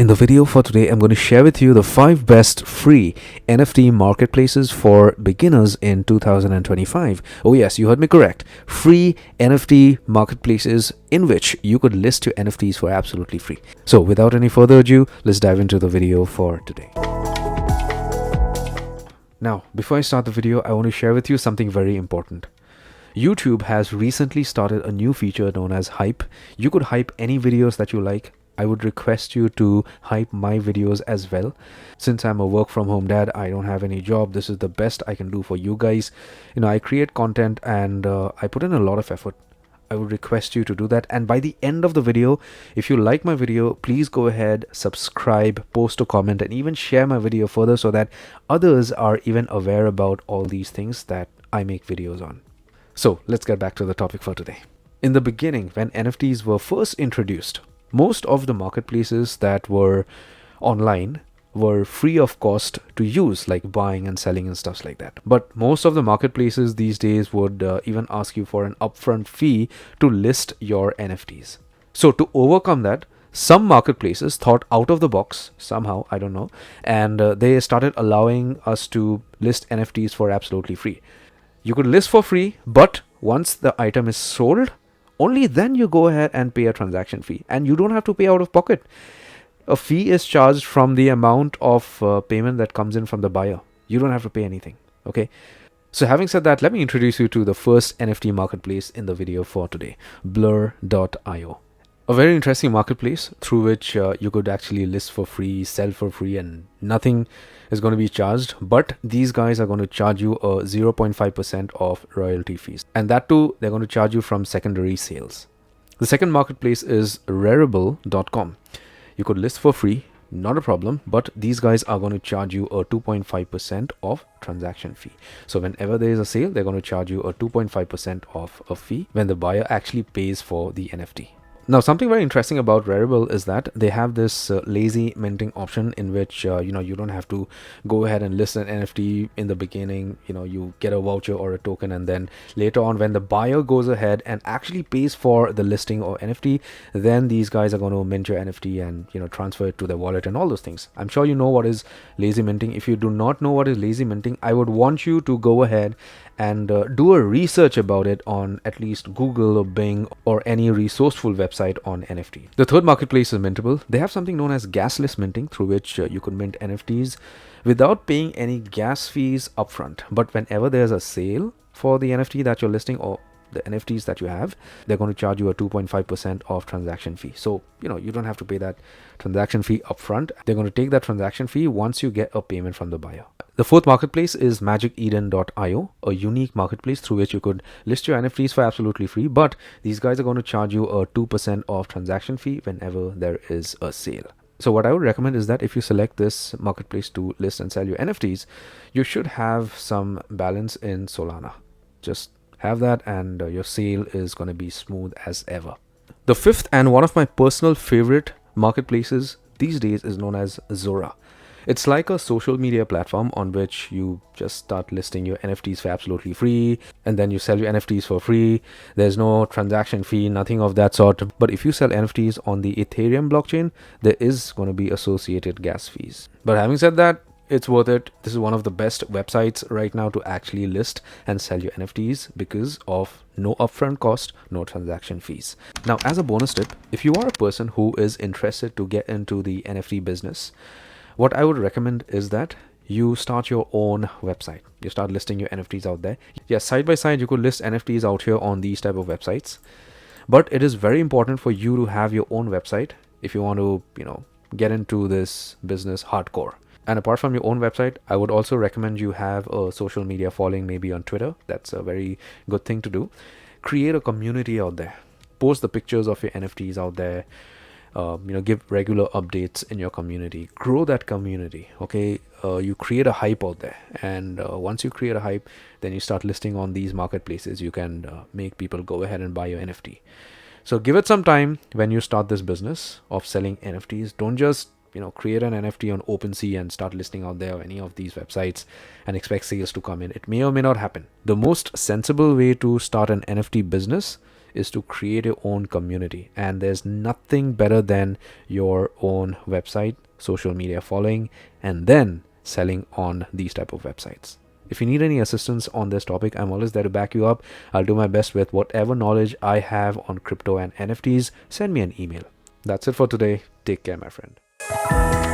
In the video for today, I'm going to share with you the 5 best free NFT marketplaces for beginners in 2025. Oh yes, you heard me correct. Free NFT marketplaces in which you could list your NFTs for absolutely free. So without any further ado, let's dive into the video for today. Now, before I start the video, I want to share with you something very important. YouTube has recently started a new feature known as Hype. You could hype any videos that you like. I would request you to hype my videos as well. Since I'm a work from home dad, I don't have any job. This is the best I can do for you guys. I create content and I put in a lot of effort. I would request you to do that. And by the end of the video, if you like my video, please go ahead, subscribe, post a comment, and even share my video further so that others are even aware about all these things that I make videos on. So let's get back to the topic for today. In the beginning, when NFTs were first introduced, most of the marketplaces that were online were free of cost to use, like buying and selling and stuff like that. But most of the marketplaces these days would even ask you for an upfront fee to list your NFTs. So to overcome that, some marketplaces thought out of the box somehow, I don't know, and they started allowing us to list NFTs for absolutely free. You could list for free, but once the item is sold, only then you go ahead and pay a transaction fee, and you don't have to pay out of pocket. A fee is charged from the amount of payment that comes in from the buyer. You don't have to pay anything. Okay. So having said that, let me introduce you to the first NFT marketplace in the video for today, blur.io. A very interesting marketplace through which you could actually list for free, sell for free, and nothing is going to be charged. But these guys are going to charge you a 0.5% of royalty fees. And that too, they're going to charge you from secondary sales. The second marketplace is Rarible.com. You could list for free, not a problem, but these guys are going to charge you a 2.5% of transaction fee. So whenever there is a sale, they're going to charge you a 2.5% of a fee when the buyer actually pays for the NFT. Now, something very interesting about Rarible is that they have this lazy minting option in which, you don't have to go ahead and list an NFT in the beginning. You get a voucher or a token, and then later on when the buyer goes ahead and actually pays for the listing or NFT, then these guys are going to mint your NFT and, transfer it to their wallet and all those things. I'm sure you know what is lazy minting. If you do not know what is lazy minting, I would want you to go ahead and do a research about it on at least Google or Bing or any resourceful website on NFT. The third marketplace is Mintable. They have something known as gasless minting through which you could mint NFTs without paying any gas fees upfront. But whenever there's a sale for the NFT that you're listing or the NFTs that you have, they're going to charge you a 2.5% of transaction fee. So, you don't have to pay that transaction fee upfront. They're going to take that transaction fee once you get a payment from the buyer. The fourth marketplace is magiceden.io, a unique marketplace through which you could list your NFTs for absolutely free, but these guys are going to charge you a 2% of transaction fee whenever there is a sale. So what I would recommend is that if you select this marketplace to list and sell your NFTs, you should have some balance in Solana. Just have that and your sale is going to be smooth as ever. The fifth and one of my personal favorite marketplaces these days is known as Zora. It's like a social media platform on which you just start listing your NFTs for absolutely free, and then you sell your NFTs for free. There's no transaction fee, nothing of that sort. But if you sell NFTs on the Ethereum blockchain, there is going to be associated gas fees. But having said that, it's worth it. This is one of the best websites right now to actually list and sell your NFTs because of no upfront cost, no transaction fees. Now, as a bonus tip, if you are a person who is interested to get into the NFT business, what I would recommend is that you start your own website. You start listing your NFTs out there. Yes, side by side, you could list NFTs out here on these type of websites. But it is very important for you to have your own website if you want to, get into this business hardcore. And apart from your own website, I would also recommend you have a social media following, maybe on Twitter. That's a very good thing to do. Create a community out there. Post the pictures of your NFTs out there. Give regular updates in your community. Grow that community. Okay, you create a hype out there, and once you create a hype, then you start listing on these marketplaces. You can make people go ahead and buy your NFT. So give it some time when you start this business of selling NFTs. Don't just create an NFT on OpenSea and start listing out there or any of these websites and expect sales to come in. It may or may not happen. The most sensible way to start an NFT business is to create your own community. And there's nothing better than your own website, social media following, and then selling on these type of websites. If you need any assistance on this topic, I'm always there to back you up. I'll do my best with whatever knowledge I have on crypto and NFTs. Send me an email. That's it for today. Take care, my friend.